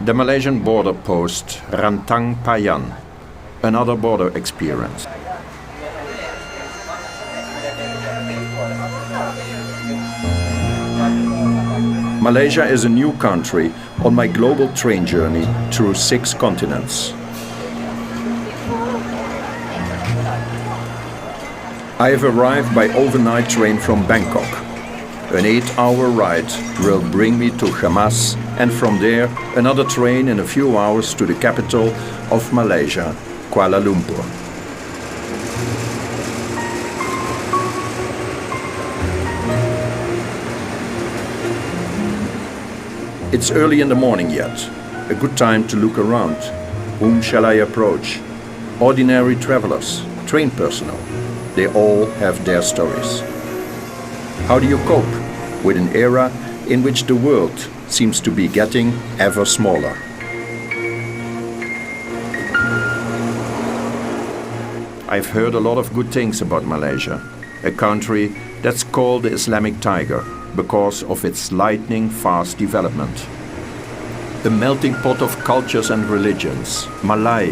The Malaysian border post Rantang Payan, another border experience. Malaysia is a new country on my global train journey through 6 continents. I have arrived by overnight train from Bangkok. An 8-hour ride will bring me to Chamas, and from there another train in a few hours to the capital of Malaysia, Kuala Lumpur. It's early in the morning yet, a good time to look around. Whom shall I approach? Ordinary travelers, train personnel. They all have their stories. How do you cope with an era in which the world seems to be getting ever smaller? I've heard a lot of good things about Malaysia, a country that's called the Islamic Tiger because of its lightning-fast development. A melting pot of cultures and religions, Malay,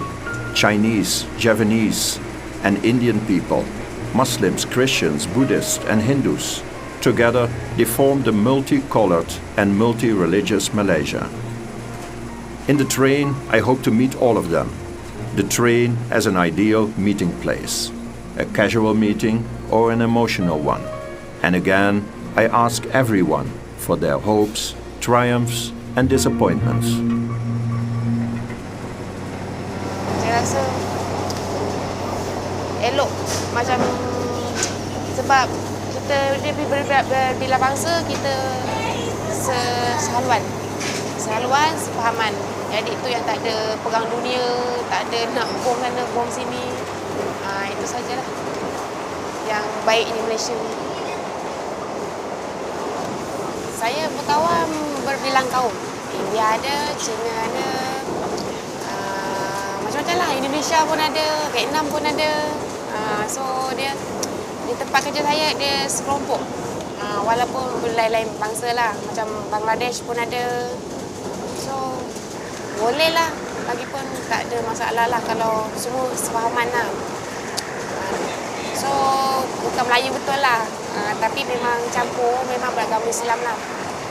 Chinese, Javanese, and Indian people, Muslims, Christians, Buddhists, and Hindus. Together, they form the multicolored and multi-religious Malaysia. In the train, I hope to meet all of them. The train as an ideal meeting place, a casual meeting or an emotional one. And again, I ask everyone for their hopes, triumphs, and disappointments. Saya rasa elok macam sebab kita bila bangsa kita sehaluan, sepahaman. Jadi itu yang tak ada perang dunia, tak ada nak bom sana, bom sini. Itu sajalah yang baik di Malaysia. Saya berkawan berbilang kaum. India ada, China ada, macam-macam lah. Indonesia pun ada, Vietnam pun ada. So dia di tempat kerja saya dia sekelompok. Walaupun lain-lain bangsa lah, macam Bangladesh pun ada. So boleh lah, lagipun tak ada masalah lah kalau semua sepahaman lah. So bukan Melayu betul lah, tapi memang campur, memang beragama Islam lah.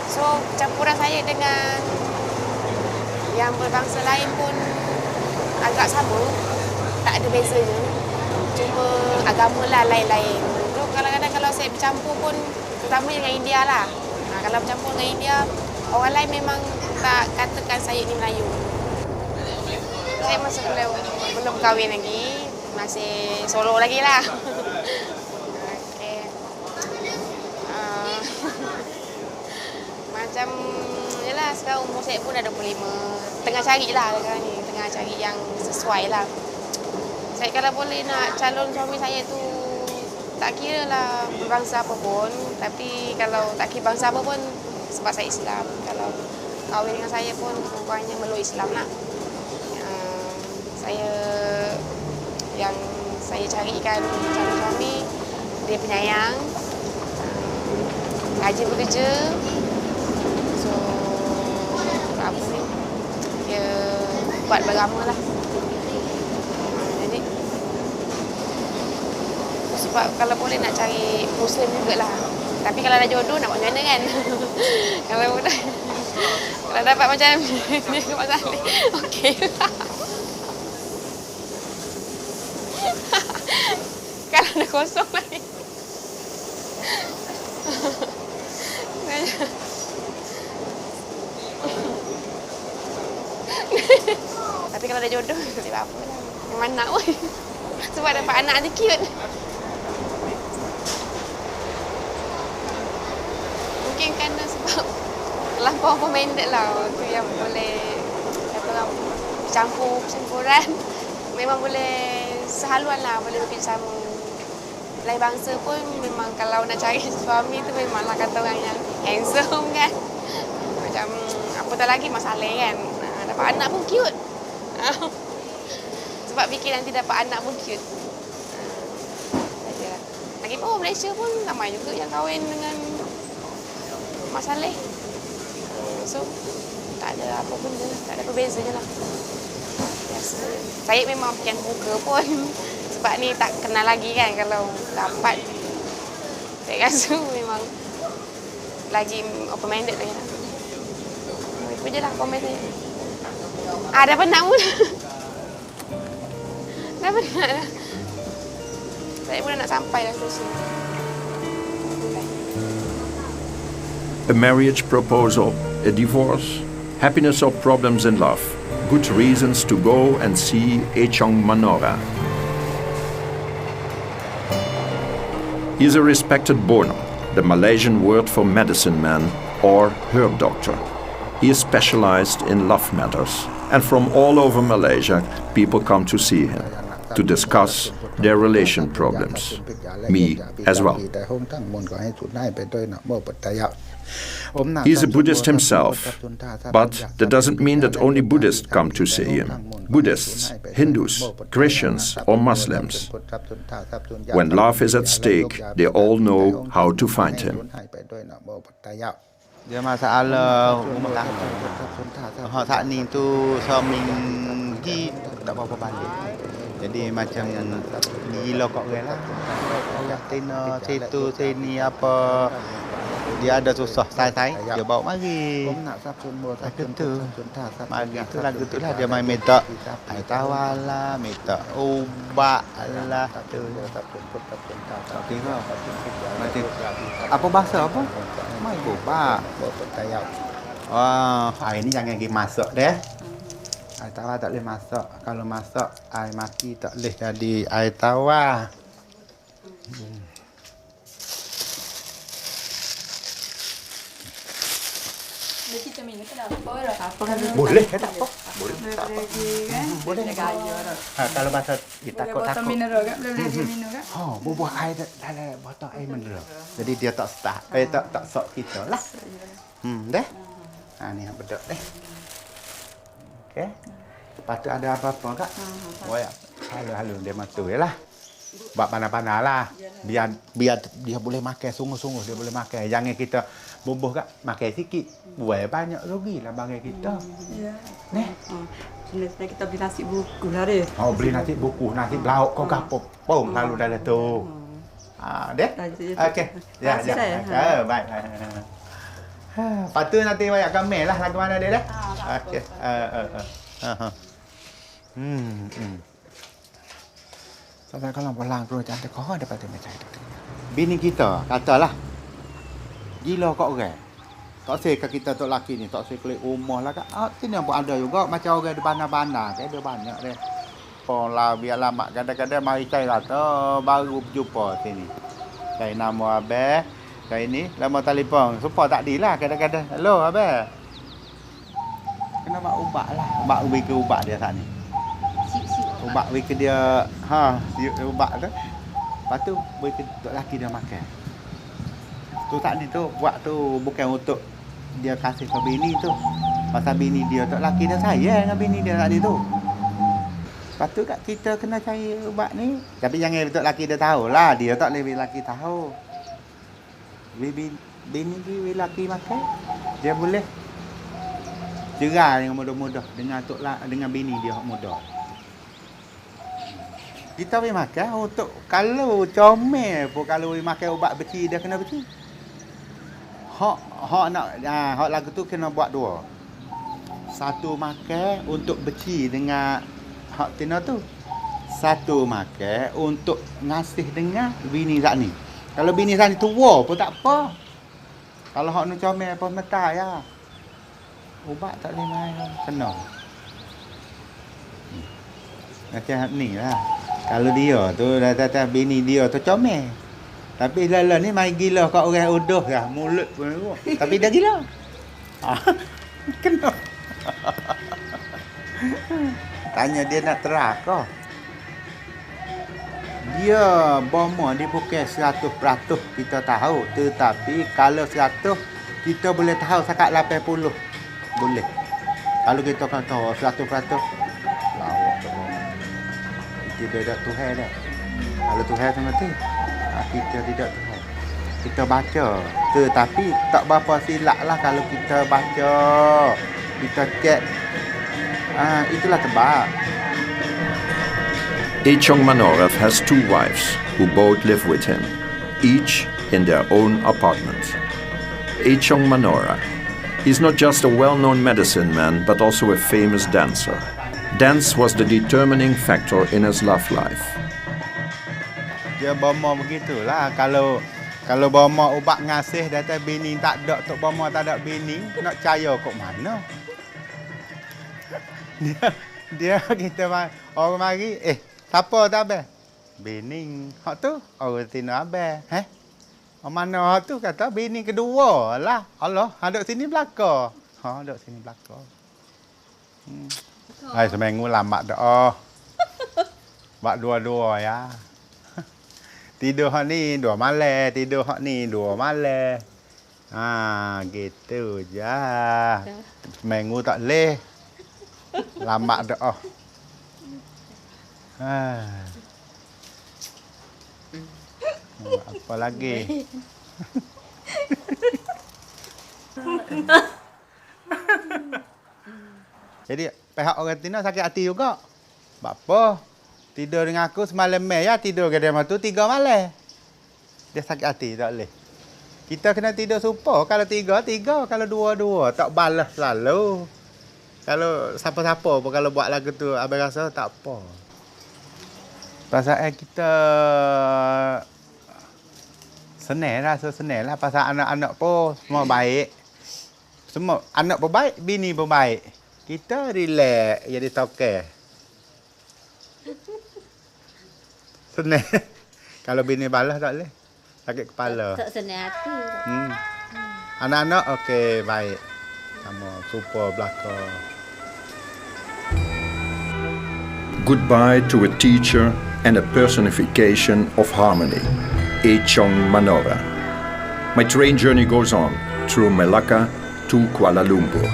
So campuran saya dengan yang berbangsa lain pun agak sama, tak ada bezanya. Cuma agama lah lain-lain. So kadang-kadang kalau saya bercampur pun, terutama dengan India lah. Kalau bercampur dengan India, orang lain memang tak katakan saya ni Melayu. Saya masih belum kahwin lagi, masih solo lagi lah. Okay. Macam, yelah sekarang umur saya pun dah 25. Tengah cari lah sekarang ni, tengah cari yang sesuai lah. Saya kalau boleh nak calon suami saya tu, tak kira lah berbangsa apa pun. Tapi kalau tak kira bangsa apa pun, sebab saya Islam. Kalau kahwin dengan saya pun, semuanya meluk Islam lah. Yang saya carikan calon suami, dia penyayang, rajin bekerja. So apa ni, dia buat beragama lah. Jadi sebab kalau boleh nak cari Muslim jugalah. Tapi kalau ada jodoh nak buat macam mana kan? Kalau dapat macam ni ke Pak Saleh, okey lah. Kalau ada kosong lagi. Tapi kalau ada jodoh, tak apa lah. Yang mana pun. Sebab dapat anak nanti cute. Mungkin kerana sebab lampau pemendek lah. Itu yang boleh campuran. Memang boleh sehaluan lah, boleh bekerja sama. Lain bangsa pun memang kalau nak cari suami tu memanglah kata orang yang handsome kan. Macam apatah lagi masalah kan. Dapat anak pun cute. Sebab fikir nanti dapat anak pun cute. Sajalah. Lagipun Malaysia pun ramai juga yang kahwin dengan Mak Saleh. So tak ada apa benda, tak ada berbezanya lah. Biasa. Saya memang yang muka pun sebab ni tak kenal lagi kan, kalau dapat saya rasa memang lagi open-minded lagi lah. Itu je lah komen saya. Dah penat pun. Dah penat dah. Saya pun nak sampai dah stesen. A marriage proposal, a divorce, happiness or problems in love. Good reasons to go and see Echong Manora. He is a respected bono, the Malaysian word for medicine man or herb doctor. He is specialized in love matters, and from all over Malaysia, people come to see him, to discuss their relation problems. Me as well. He's a Buddhist himself, but that doesn't mean that only Buddhists come to see him. Buddhists, Hindus, Christians or Muslims. When love is at stake, they all know how to find him. Dia masalah rumah tangga. Hak saat ni tu suami pergi tak apa-apa balik. Jadi macam gila kok orang lah. Dah tena situ sini apa dia ada susah sai dia bawa mari. Lagu tu. Mari tu lagu tu lah dia main minta air tawar lah, minta ubat lah. Okey ke? Apa bahasa apa? Mai ubat. Air ni jangan pergi masak deh. Air tawar tak boleh masak. Kalau masak air maki tak boleh jadi air tawar. Kita minum ke apa lah? Apa kan? Boleh ke tak apa? Boleh. Tak apa. Boleh. Gaya dah. Kalau bahasa kita takut. Botol mineral kan? Boleh dia minum kan? Buah air dalam botol air mineral. Jadi dia tak start. Tak sok kita lah. Deh. Ni yang betul deh. Okey. Lepas tu ada apa-apa kak? Ya. Halo dia matu je lah. Buat panah-panah lah. Biar dia boleh makan sungguh-sungguh dia boleh makan. Jangan kita bubuh kak makan sikit. Buat banyak rugilah bagi kita. Ya. Neh. Jenis kita beli nasi buku lah dia. Beli nasi buku, nasi belauk kau kapok. Pom lalu dalam tu. Deh. Okey. Ya. Baik. Lepas tu nanti banyak kamel lah lagu mana dia dah. Okey. Sampai kalau pulang tu cantik kau dapat macam itu. Bini kita katalah gila kau orang. Tak seka kita tok laki ni, tak seka klik rumah lah kak. Sini pun ada juga macam orang di bandar-bandar, ada banyak dia. Pola biar lama kadang-kadang mari cai rata baru berjumpa sini. Cai nama abang, cai ni lama telefon. Supaya tak dilah kadang-kadang. Hello abang. Kena buat ubat lah. Ubat ubi ke ubat dia saat ni. Ubat ubi ke dia, ubat tu. Lepas tu ubi ke laki dia makan. Tu saat ni tu buat tu bukan untuk dia kasih ke bini tu. Pasal bini dia tak laki dia sayang dengan bini dia tadi tu. Lepas tu kat kita kena cari ubat ni. Tapi jangan betul laki dia tahu lah. Dia tak boleh laki tahu. Bini dia laki makan. Dia boleh cerai dengan mudah-mudah dengan bini dia muda. Kita boleh makan untuk kalau comel pun kalau boleh makan ubat beci dia kena beci. Hak nak hak lagu tu kena buat dua. Satu makan untuk beci dengan hak tina tu. Satu makan untuk ngasih dengan bini zat ni. Kalau bini zat ni tua pun tak apa. Kalau hak nu comel pun meta ya. Ubat tak boleh main kena. Macam ni lah. Kalau dia tu dah bini dia tu comel. Tapi lala ni main gila kat orang uduh lah. Mulut pun tu. Tapi dia gila. Kena. Tanya dia nak terah kau. Dia bomo dia bukan 100% kita tahu. Tetapi kalau 100 kita boleh tahu sekat 80. Boleh. Kalau kita kata 100%. Lawak tu. Kita dah Tuhan dah. Kalau Tuhan tu mati. Kita tidak Tuhan. Kita baca. Tetapi tak berapa silap lah kalau kita baca. kita cek. Itulah tebak. Echong Manorat has 2 wives who both live with him, each in their own apartment. Echong Manora. He's not just a well-known medicine man, but also a famous dancer. Dance was the determining factor in his love life. Dia bomo begitulah. Kalau bomo ubat ngasih datang bini tak ada, tok bomo tak ada bini, nak percaya kok mana? Dia kita orang mari, siapa tak abang? Bini. Hak tu orang Tino abang. Mana hak tu kata bini kedua lah. Allah, duduk sini belakang. Duduk sini belakang. Hai seminggu lambat dah. Bak dua-dua ya. Tidur hak ni 2 malam, tidur hak ni 2 malam. Gitu je. Seminggu tak leh. Lambat dah. Apa lagi? Jadi pihak orang Tino sakit hati juga. Bapa tidur dengan aku semalam ya, tidur ke dia tu 3 malam. Dia sakit hati tak boleh. Kita kena tidur serupa. Kalau 3, kalau 2, tak balas selalu. Kalau siapa-siapa pun kalau buat lagu tu abang rasa tak apa. Pasal kita senang lah pasal anak-anak pun semua baik. Semua anak pun baik, bini pun baik. Kita relax jadi tokeh. Senang. Kalau bini balas tak boleh. Sakit kepala. Tak senang hati. Anak-anak okey, baik. Sama super belakang. Goodbye to a teacher and a personification of harmony, Echong Manora. My train journey goes on through Melaka to Kuala Lumpur.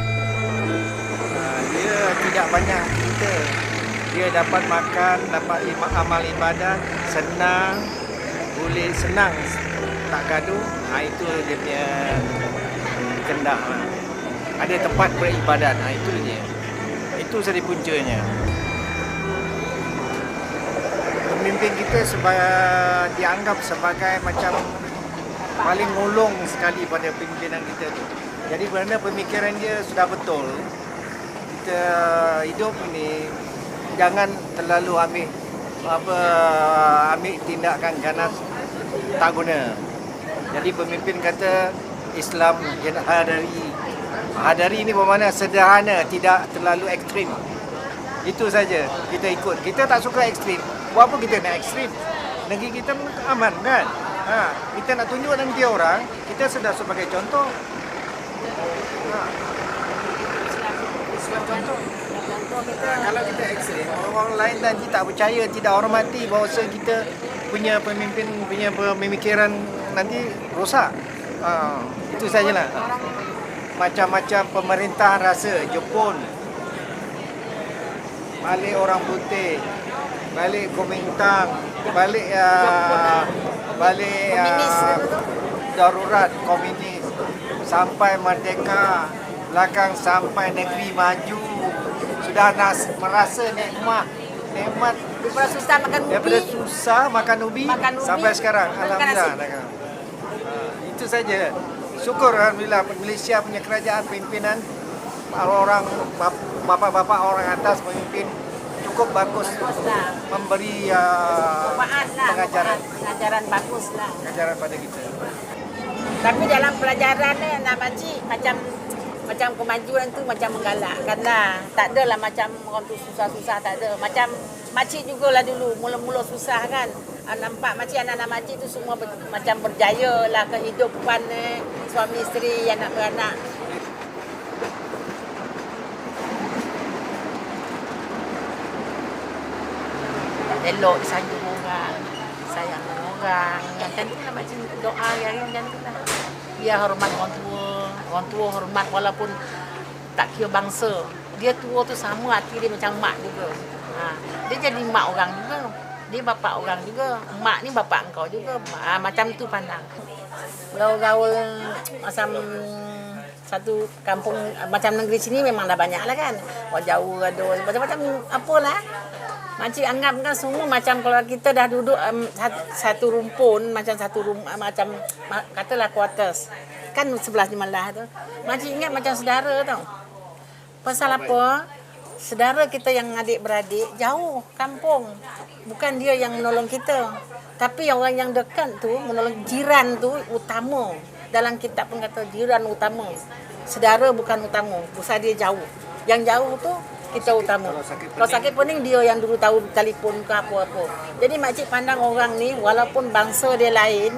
Dia tidak banyak kita. Dia dapat makan, dapat amal ibadah, senang, boleh senang, tak gaduh. Itu dia punya kendak lah. Ada tempat beribadat, itu dia. Itu saja puncanya. Pemimpin kita dianggap sebagai macam paling ngulung sekali pada pimpinan kita tu. Jadi kerana pemikiran dia sudah betul, kita hidup ini jangan terlalu ambil tindakan ganas tak guna. Jadi pemimpin kata Islam hadari ini bermakna sederhana, tidak terlalu ekstrim. Itu saja kita ikut. Kita tak suka ekstrim. Buat apa kita nak ekstrim? Negeri kita aman kan? Kita nak tunjuk negeri orang, kita sedar sebagai contoh. Islam contoh. Kalau kita ekstrim, orang lain nanti tak percaya, tidak hormati bahawa kita punya pemimpin, punya pemikiran nanti rosak. Itu sajalah. Macam-macam pemerintah rasa Jepun, balik orang putih, balik Komintang, balik darurat komunis, sampai merdeka, belakang sampai negeri maju, sudah merasa nikmat Daripada susah makan ubi. Daripada susah makan ubi sampai sekarang, alhamdulillah. Itu saja. Syukur alhamdulillah Malaysia punya kerajaan, pimpinan orang bapa-bapa orang atas pemimpin cukup bagus memberi pengajaran bagus lah. Pengajaran pada kita. Tapi dalam pelajaran ni nak makcik macam kemajuan tu macam menggalakkan lah. Tak adalah macam orang tu susah-susah, tak ada. Macam makcik jugalah dulu mula-mula susah kan. Nampak makcik, anak-anak makcik tu semua macam berjaya lah kehidupan suami isteri, anak beranak. Elok sanjung orang, sayang orang. Macam tu lah macam doa hari-hari macam tu lah. Dia hormat orang tua hormat walaupun tak kira bangsa. Dia tua tu sama hati dia macam mak juga. Dia jadi mak orang juga. Dia bapa orang juga. Mak ni bapa engkau juga. Macam tu pandang. Gaul-gaul macam satu kampung macam negeri sini memang dah banyak lah kan. Orang Jawa ada macam-macam apalah. Makcik anggap kan semua macam kalau kita dah duduk satu rumpun macam macam katalah quarters. Kan sebelah Malah tu. Makcik ingat macam saudara tau. Pasal apa? Saudara kita yang adik-beradik jauh kampung. Bukan dia yang menolong kita. Tapi orang yang dekat tu menolong jiran tu utama. Dalam kitab pun kata jiran utama. Saudara bukan utama. Pasal dia jauh. Yang jauh tu kita utama. Kalau sakit pening dia yang dulu tahu telefon ke apa-apa. Jadi makcik pandang orang ni walaupun bangsa dia lain,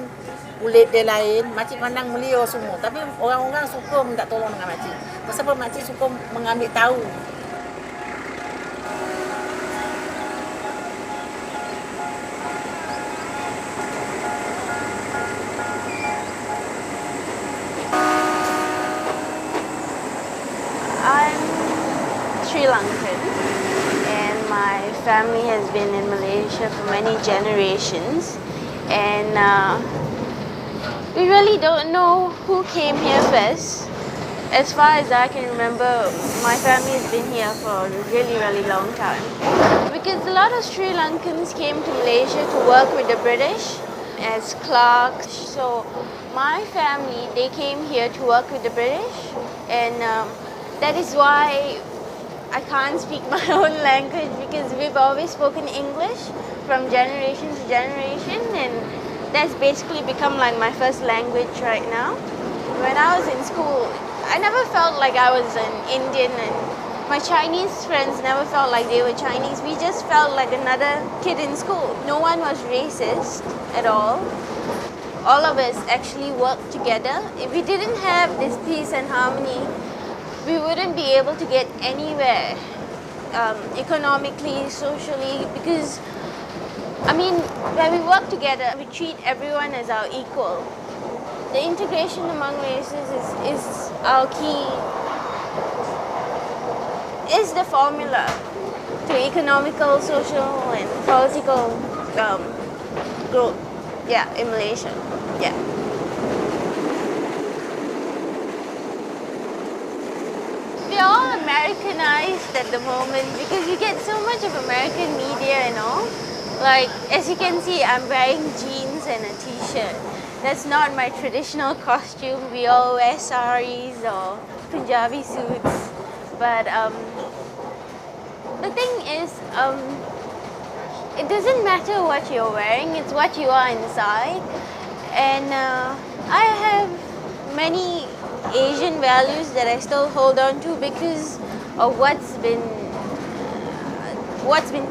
kulit dia lain, makcik pandang mulia semua. Tapi orang-orang suka minta tolong dengan makcik. Pasal apa makcik suka mengambil tahu. Sri Lankan, and my family has been in Malaysia for many generations, and we really don't know who came here first. As far as I can remember, my family has been here for a really, really long time. Because a lot of Sri Lankans came to Malaysia to work with the British as clerks. So my family, they came here to work with the British, and that is why I can't speak my own language, because we've always spoken English from generation to generation, and that's basically become like my first language right now. When I was in school, I never felt like I was an Indian, and my Chinese friends never felt like they were Chinese. We just felt like another kid in school. No one was racist at all. All of us actually worked together. If we didn't have this peace and harmony, we wouldn't be able to get anywhere economically, socially, because I mean, when we work together, we treat everyone as our equal. The integration among races is our key, is the formula to economical, social and political growth, in Malaysia, We're all Americanized at the moment because we get so much of American media and all. Like, as you can see, I'm wearing jeans and a t-shirt. That's not my traditional costume. We all wear saris or Punjabi suits. But the thing is, it doesn't matter what you're wearing, it's what you are inside. And I have many Asian values that I still hold on to because of what's been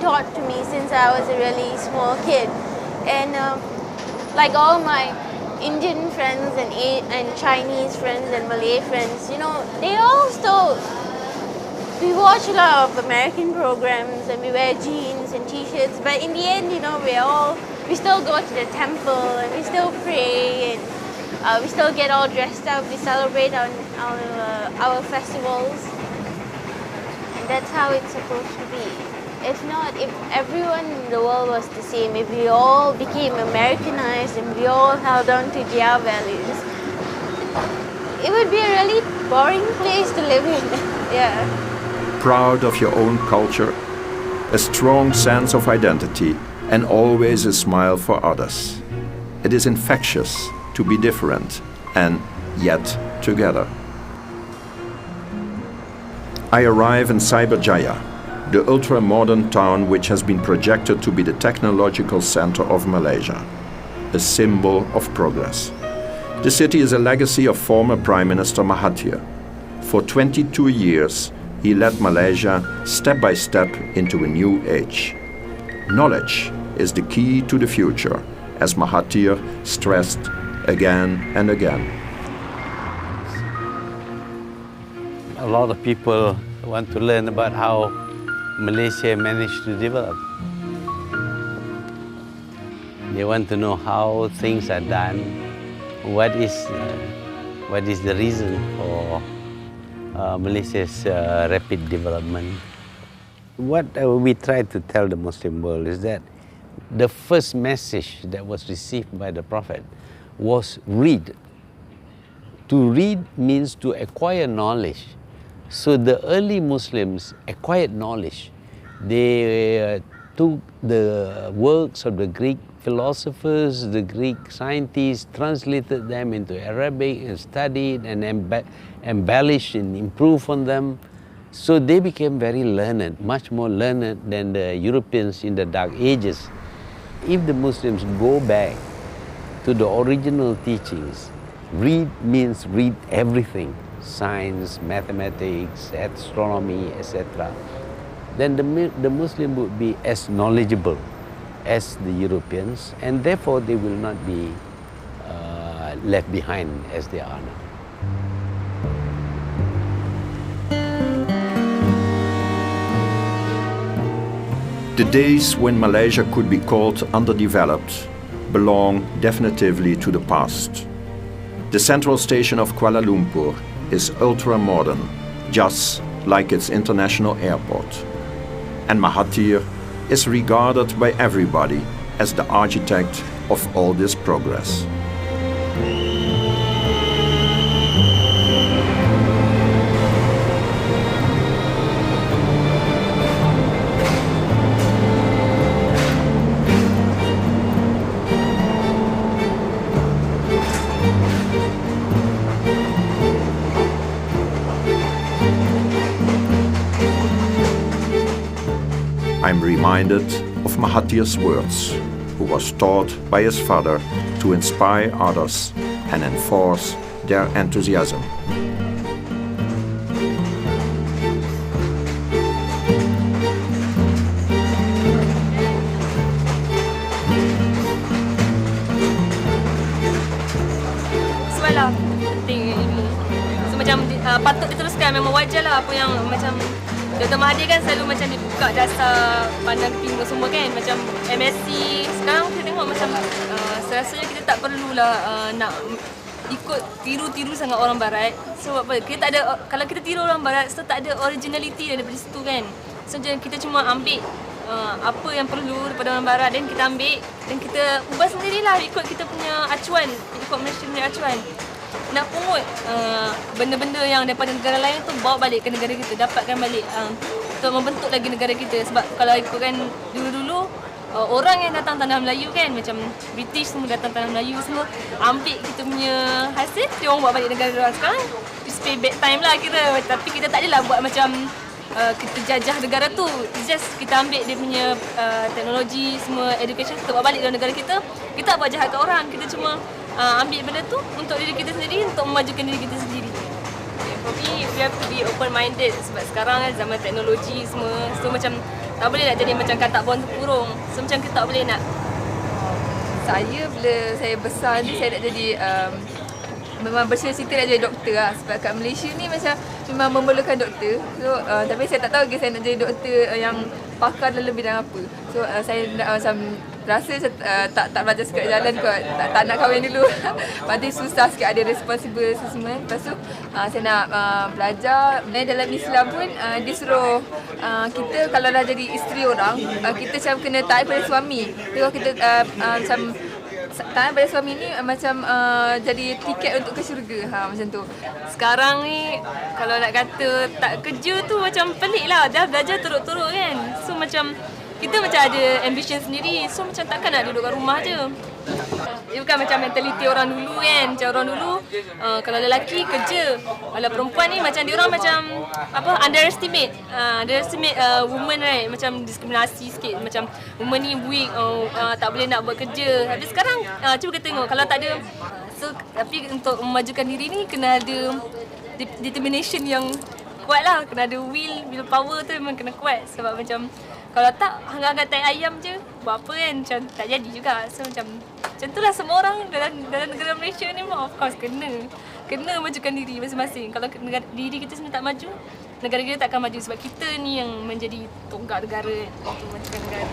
taught to me since I was a really small kid. And like all my Indian friends and Chinese friends and Malay friends, you know, they all still, we watch a lot of American programs and we wear jeans and t-shirts, but in the end, you know, we still go to the temple and we still pray, and we still get all dressed up, we celebrate our festivals, and that's how it's supposed to be. If not, if everyone in the world was the same, if we all became Americanized and we all held on to their values, it would be a really boring place to live in. Proud of your own culture, a strong sense of identity, and always a smile for others. It is infectious to be different and yet together. I arrive in Cyberjaya, the ultra-modern town which has been projected to be the technological center of Malaysia, a symbol of progress. The city is a legacy of former Prime Minister Mahathir. For 22 years, he led Malaysia step by step into a new age. Knowledge is the key to the future, as Mahathir stressed again and again. A lot of people want to learn about how Malaysia managed to develop. They want to know how things are done, what is the reason for Malaysia's rapid development. What we try to tell the Muslim world is that the first message that was received by the Prophet was read To read means to acquire knowledge. So the early Muslims acquired knowledge. They took the works of the Greek philosophers, the Greek scientists, translated them into Arabic and studied and embellished and improved on them. So they became very learned, much more learned than the Europeans in the Dark Ages. If the Muslims go back to the original teachings, read means read everything, science, mathematics, astronomy, etc. Then the Muslim would be as knowledgeable as the Europeans, and therefore they will not be left behind as they are now. The days when Malaysia could be called underdeveloped belong definitively to the past. The central station of Kuala Lumpur is ultra-modern, just like its international airport. And Mahathir is regarded by everybody as the architect of all this progress. I'm reminded of Mahathir's words, who was taught by his father to inspire others and enforce their enthusiasm. Soalan penting ilmu. So macam patut diteruskan, memang wajar lah apa yang macam Dr. Mahathir kan selalu macam dia buka dasar pandang timur semua kan, macam MSc. Sekarang kita tengok macam serasanya kita tak perlulah nak ikut tiru-tiru sangat orang barat. So apa, kita tak ada, kalau kita tiru orang barat, so tak ada originality daripada situ kan. So kita cuma ambil apa yang perlu daripada orang barat dan kita ambil dan kita ubah sendirilah ikut kita punya acuan, ikut Malaysia punya acuan. Nak pungut benda-benda yang daripada negara lain tu bawa balik ke negara kita, dapatkan balik untuk membentuk lagi negara kita. Sebab kalau ikutkan dulu-dulu orang yang datang tanah Melayu kan, macam British semua datang tanah Melayu semua, ambil kita punya hasil, dia orang bawa balik negara orang. Sekarang it's pay back time lah kira, tapi kita tak adalah buat macam kita jajah negara tu. It's just kita ambil dia punya teknologi semua, education, kita bawa balik dalam negara kita. Kita tak buat jahat ke orang, kita cuma ambil benda tu untuk diri kita sendiri, untuk memajukan diri kita sendiri. For me, we have to be open-minded sebab sekarang kan zaman teknologi semua, so macam tak boleh nak jadi macam katak buang terkurung. So macam kita tak boleh nak. Saya bila saya besar ni, saya nak jadi memang bercita-cita nak jadi doktor lah. Sebab kat Malaysia ni macam memang memerlukan doktor. So tapi saya tak tahu lagi saya nak jadi doktor yang pakar dalam bidang apa. So saya nak macam rasa tak belajar sekat jalan kot, tak nak kahwin dulu. Lepas tu susah sikit, ada responsible semua. Lepas tu saya nak belajar. Dalam Islam pun dia suruh kita kalau dah jadi isteri orang, kita macam kena taat pada suami. Kalau kita macam taat pada suami ni macam jadi tiket untuk ke syurga, macam tu. Sekarang ni kalau nak kata tak kerja tu macam pelik lah, dah belajar turut-turut kan. So macam kita macam ada ambition sendiri, so macam takkan nak duduk kat rumah je. Dia bukan macam mentaliti orang dulu kan. Macam orang dulu kalau lelaki kerja, kalau perempuan ni macam dia orang macam apa, underestimate woman right, macam diskriminasi sikit, macam woman ni weak, tak boleh nak buat kerja. Tapi sekarang cuba kita tengok, kalau tak ada tapi untuk memajukan diri ni kena ada determination yang kuat lah, kena ada will power tu memang kena kuat. Sebab macam kalau tak, hangat-hangat tai ayam je, buat apa kan, macam tak jadi juga. So macam itulah semua orang dalam negara Malaysia ni, of course kena majukan diri masing-masing. Kalau diri kita sendiri tak maju, negara kita tak akan maju. Sebab kita ni yang menjadi tonggak negara untuk majukan negara.